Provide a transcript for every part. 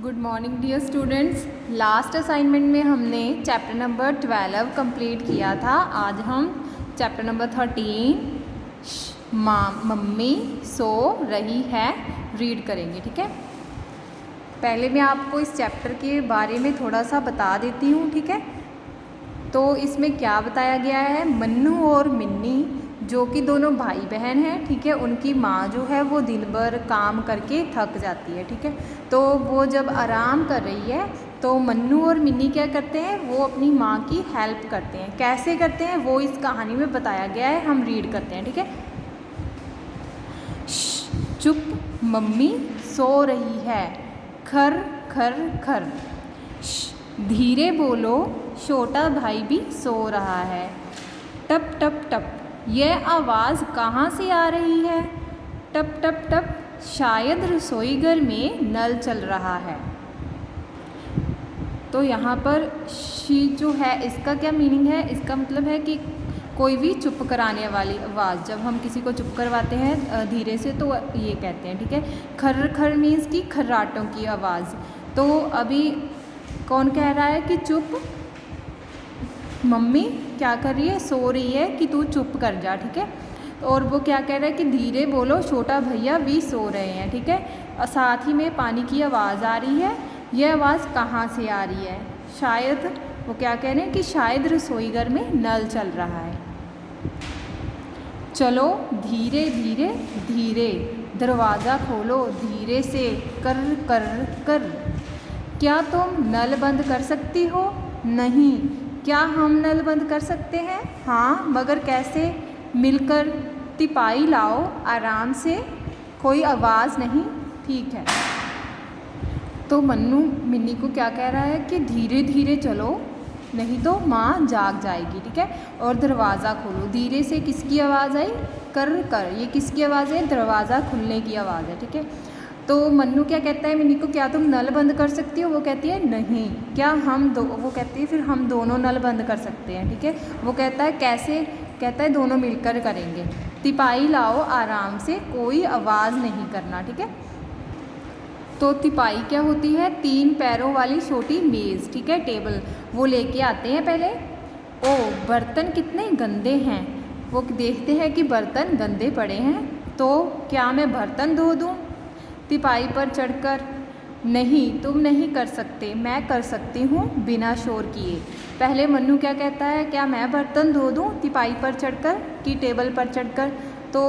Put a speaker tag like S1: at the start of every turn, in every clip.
S1: Good morning dear students. Last assignment में हमने chapter number 12 complete किया था। आज हम चैप्टर नंबर 13 मम्मी सो रही है रीड करेंगे। ठीक है, पहले मैं आपको इस चैप्टर के बारे में थोड़ा सा बता देती हूँ। ठीक है, तो इसमें क्या बताया गया है, मन्नू और मिन्नी जो कि दोनों भाई बहन हैं, ठीक है, उनकी माँ जो है वो दिन भर काम करके थक जाती है। ठीक है, तो वो जब आराम कर रही है तो मन्नू और मिन्नी क्या करते हैं, वो अपनी माँ की हेल्प करते हैं। कैसे करते हैं वो इस कहानी में बताया गया है, हम रीड करते हैं। ठीक है, चुप मम्मी सो रही है, खर खर खर। धीरे बोलो छोटा भाई भी सो रहा है, टप टप टप। यह आवाज़ कहाँ से आ रही है, टप टप टप। शायद रसोईघर में नल चल रहा है। तो यहाँ पर शी जो है इसका क्या मीनिंग है, इसका मतलब है कि कोई भी चुप कराने वाली आवाज़। जब हम किसी को चुप करवाते हैं धीरे से तो ये कहते हैं। ठीक है, खर्र खर्र मीन्स की खर्राटों की आवाज़। तो अभी कौन कह रहा है कि चुप, मम्मी क्या कर रही है, सो रही है कि तू चुप कर जा। ठीक है, और वो क्या कह रहा है कि धीरे बोलो छोटा भैया भी सो रहे हैं। ठीक है, और साथ ही में पानी की आवाज़ आ रही है। यह आवाज़ कहाँ से आ रही है, शायद वो क्या कह रहे हैं कि शायद रसोईघर में नल चल रहा है। चलो धीरे धीरे धीरे दरवाज़ा खोलो धीरे से, कर कर कर। क्या तुम नल बंद कर सकती हो, नहीं। क्या हम नल बंद कर सकते हैं, हाँ, मगर कैसे, मिलकर। तिपाई लाओ आराम से, कोई आवाज़ नहीं, ठीक है। तो मन्नू मिन्नी को क्या कह रहा है कि धीरे धीरे चलो नहीं तो माँ जाग जाएगी। ठीक है, और दरवाज़ा खोलो। धीरे से किसकी आवाज़ आई, कर कर। ये किसकी आवाज़ है, दरवाज़ा खुलने की आवाज़ है। ठीक है, तो मन्नू क्या कहता है मिन्नी को, क्या तुम नल बंद कर सकती हो, वो कहती है नहीं। क्या हम दो, वो कहती है फिर हम दोनों नल बंद कर सकते हैं। ठीक है, वो कहता है कैसे, कहता है दोनों मिलकर करेंगे। तिपाई लाओ आराम से, कोई आवाज़ नहीं करना। ठीक है, तो तिपाई क्या होती है, 3 पैरों वाली छोटी मेज़। ठीक है, टेबल वो लेके आते हैं पहले। ओ बर्तन कितने गंदे हैं, वो देखते हैं कि बर्तन गंदे पड़े हैं, तो क्या मैं बर्तन धो दूँ तिपाई पर चढ़कर। नहीं तुम नहीं कर सकते, मैं कर सकती हूँ बिना शोर किए। पहले मन्नू क्या कहता है, क्या मैं बर्तन धो दूँ तिपाई पर चढ़कर कि टेबल पर चढ़कर। तो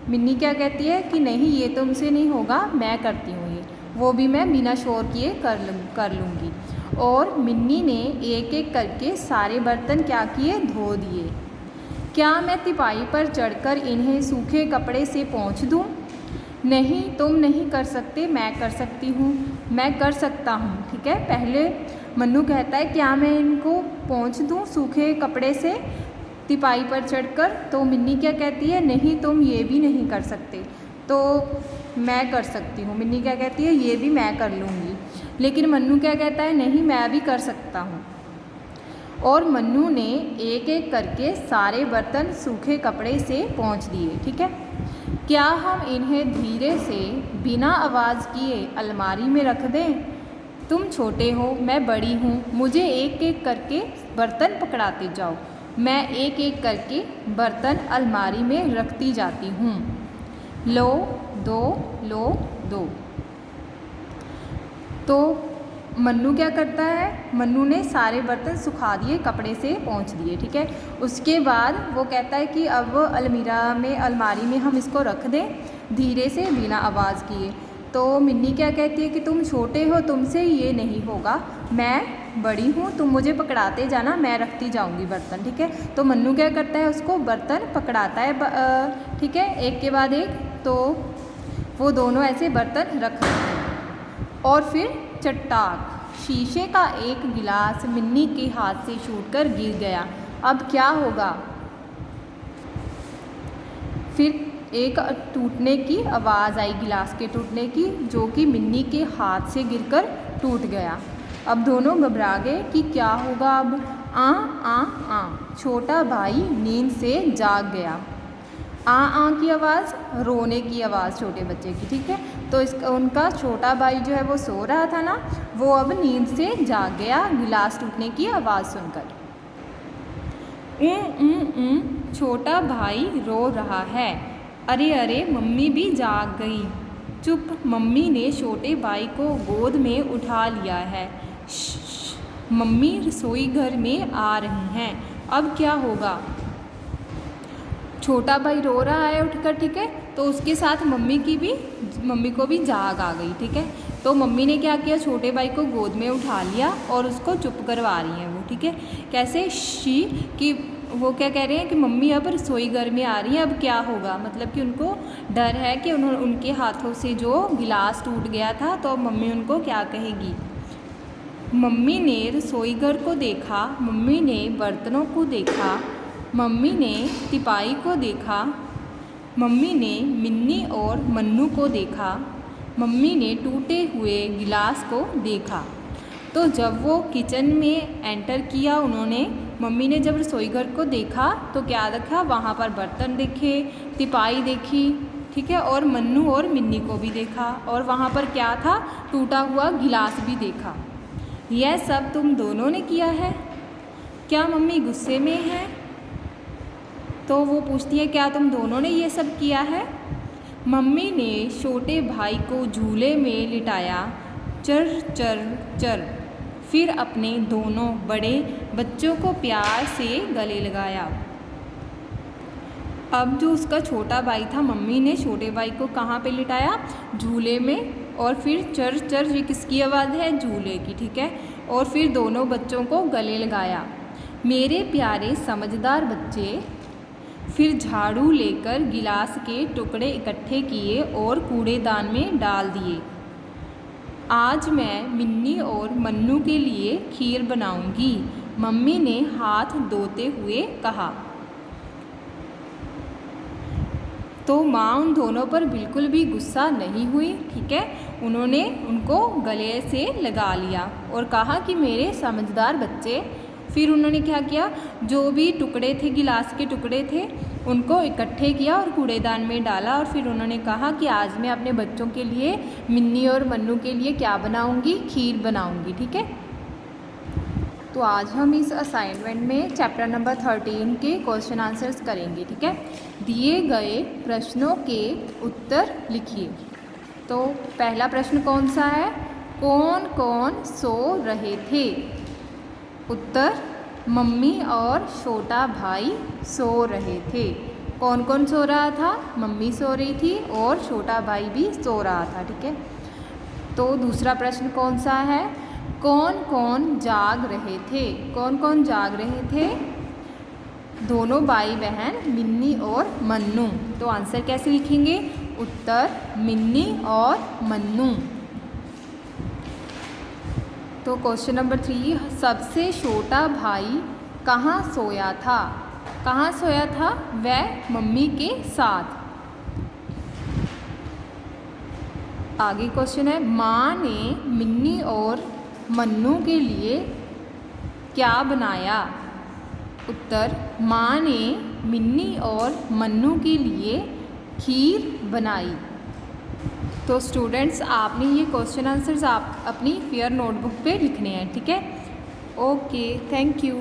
S1: मिन्नी क्या कहती है कि नहीं ये तुमसे नहीं होगा, मैं करती हूँ ये, वो भी मैं बिना शोर किए कर लूँगी। और मिन्नी ने एक एक करके सारे बर्तन क्या किए, धो दिए। क्या मैं तिपाई पर चढ़कर इन्हें सूखे कपड़े से पोंछ दूँ, नहीं तुम नहीं कर सकते, मैं कर सकती हूँ, मैं कर सकता हूँ। ठीक है, पहले मन्नू कहता है क्या मैं इनको पोंछ दूँ सूखे कपड़े से तिपाई पर चढ़कर। तो मिन्नी क्या कहती है, नहीं तुम ये भी नहीं कर सकते, तो मैं कर सकती हूँ। मिन्नी क्या कहती है, ये भी मैं कर लूँगी। लेकिन मन्नू क्या कहता है, नहीं मैं भी कर सकता हूँ। और मन्नू ने एक एक करके सारे बर्तन सूखे कपड़े से पोंछ दिए। ठीक है, क्या हम इन्हें धीरे से बिना आवाज़ किए अलमारी में रख दें। तुम छोटे हो मैं बड़ी हूँ, मुझे एक एक करके बर्तन पकड़ाते जाओ, मैं एक एक करके बर्तन अलमारी में रखती जाती हूँ। लो दो, लो दो। तो मन्नू क्या करता है, मन्नू ने सारे बर्तन सुखा दिए, कपड़े से पोंछ दिए। ठीक है, उसके बाद वो कहता है कि अब अलमारी में हम इसको रख दें धीरे से बिना आवाज़ किए। तो मिन्नी क्या कहती है कि तुम छोटे हो, तुमसे ये नहीं होगा, मैं बड़ी हूँ, तुम मुझे पकड़ाते जाना, मैं रखती जाऊँगी बर्तन। ठीक है, तो मन्नू क्या करता है, उसको बर्तन पकड़ाता है। ठीक है, एक के बाद एक, तो वो दोनों ऐसे बर्तन रख देते हैं। और फिर चट्टाक, शीशे का एक गिलास मिन्नी के हाथ से छूटकर गिर गया। अब क्या होगा, फिर एक टूटने की आवाज़ आई, गिलास के टूटने की, जो कि मिन्नी के हाथ से गिरकर टूट गया। अब दोनों घबरा गए कि क्या होगा अब। आ आ आ, छोटा भाई नींद से जाग गया। आ की आवाज़ रोने की आवाज़ छोटे बच्चे की। ठीक है, तो उनका छोटा भाई जो है वो सो रहा था ना, वो अब नींद से जाग गया गिलास टूटने की आवाज़ सुनकर। छोटा भाई रो रहा है। अरे अरे मम्मी भी जाग गई। चुप, मम्मी ने छोटे भाई को गोद में उठा लिया है। मम्मी रसोई घर में आ रही हैं, अब क्या होगा। छोटा भाई रो रहा है उठकर, ठीक है, तो उसके साथ मम्मी को भी जाग आ गई, ठीक है। तो मम्मी ने क्या किया, छोटे भाई को गोद में उठा लिया और उसको चुप करवा रही हैं वो, ठीक है। कैसे कि वो क्या कह रहे हैं कि मम्मी अब रसोई घर में आ रही हैं, अब क्या होगा, मतलब कि उनको डर है कि उनके हाथों से जो गिलास टूट गया था, तो अब मम्मी उनको क्या कहेगी। मम्मी ने रसोई घर को देखा, मम्मी ने बर्तनों को देखा, मम्मी ने तिपाई को देखा, मम्मी ने मिन्नी और मन्नू को देखा, मम्मी ने टूटे हुए गिलास को देखा। तो जब वो किचन में एंटर किया मम्मी ने जब रसोई घर को देखा तो क्या देखा, वहाँ पर बर्तन देखे, तिपाई देखी, ठीक है, और मन्नू और मिन्नी को भी देखा, और वहाँ पर क्या था, टूटा हुआ गिलास भी देखा। यह सब तुम दोनों ने किया है, क्या मम्मी गुस्से में है। तो वो पूछती है क्या तुम दोनों ने ये सब किया है। मम्मी ने छोटे भाई को झूले में लिटाया, चर चर चर, फिर अपने दोनों बड़े बच्चों को प्यार से गले लगाया। अब जो उसका छोटा भाई था, मम्मी ने छोटे भाई को कहाँ पे लिटाया, झूले में, और फिर चर चर, ये किसकी आवाज़ है, झूले की, ठीक है, और फिर दोनों बच्चों को गले लगाया। मेरे प्यारे समझदार बच्चे। फिर झाड़ू लेकर गिलास के टुकड़े इकट्ठे किए और कूड़ेदान में डाल दिए। आज मैं मिन्नी और मन्नू के लिए खीर बनाऊंगी, मम्मी ने हाथ धोते हुए कहा। तो माँ उन दोनों पर बिल्कुल भी गुस्सा नहीं हुई, ठीक है, उन्होंने उनको गले से लगा लिया और कहा कि मेरे समझदार बच्चे। फिर उन्होंने क्या किया, जो भी टुकड़े थे, गिलास के टुकड़े थे, उनको इकट्ठे किया और कूड़ेदान में डाला, और फिर उन्होंने कहा कि आज मैं अपने बच्चों के लिए, मिन्नी और मन्नू के लिए क्या बनाऊंगी, खीर बनाऊंगी, ठीक है। तो आज हम इस असाइनमेंट में चैप्टर नंबर 13 के क्वेश्चन आंसर्स करेंगे, ठीक है। दिए गए प्रश्नों के उत्तर लिखिए। तो पहला प्रश्न कौन सा है, कौन कौन सो रहे थे। उत्तर, मम्मी और छोटा भाई सो रहे थे। कौन कौन सो रहा था, मम्मी सो रही थी और छोटा भाई भी सो रहा था, ठीक है। तो दूसरा प्रश्न कौन सा है, कौन कौन जाग रहे थे। कौन कौन जाग रहे थे, दोनों भाई बहन मिन्नी और मन्नू। तो आंसर कैसे लिखेंगे, उत्तर मिन्नी और मन्नू। तो क्वेश्चन नंबर 3, सबसे छोटा भाई कहाँ सोया था। कहाँ सोया था, वह मम्मी के साथ। आगे क्वेश्चन है, माँ ने मिन्नी और मन्नू के लिए क्या बनाया। उत्तर, माँ ने मिन्नी और मन्नू के लिए खीर बनाई। तो स्टूडेंट्स, आपने ये क्वेश्चन आंसर्स आप अपनी फेयर नोटबुक पे लिखने हैं, ठीक है। Okay, thank you.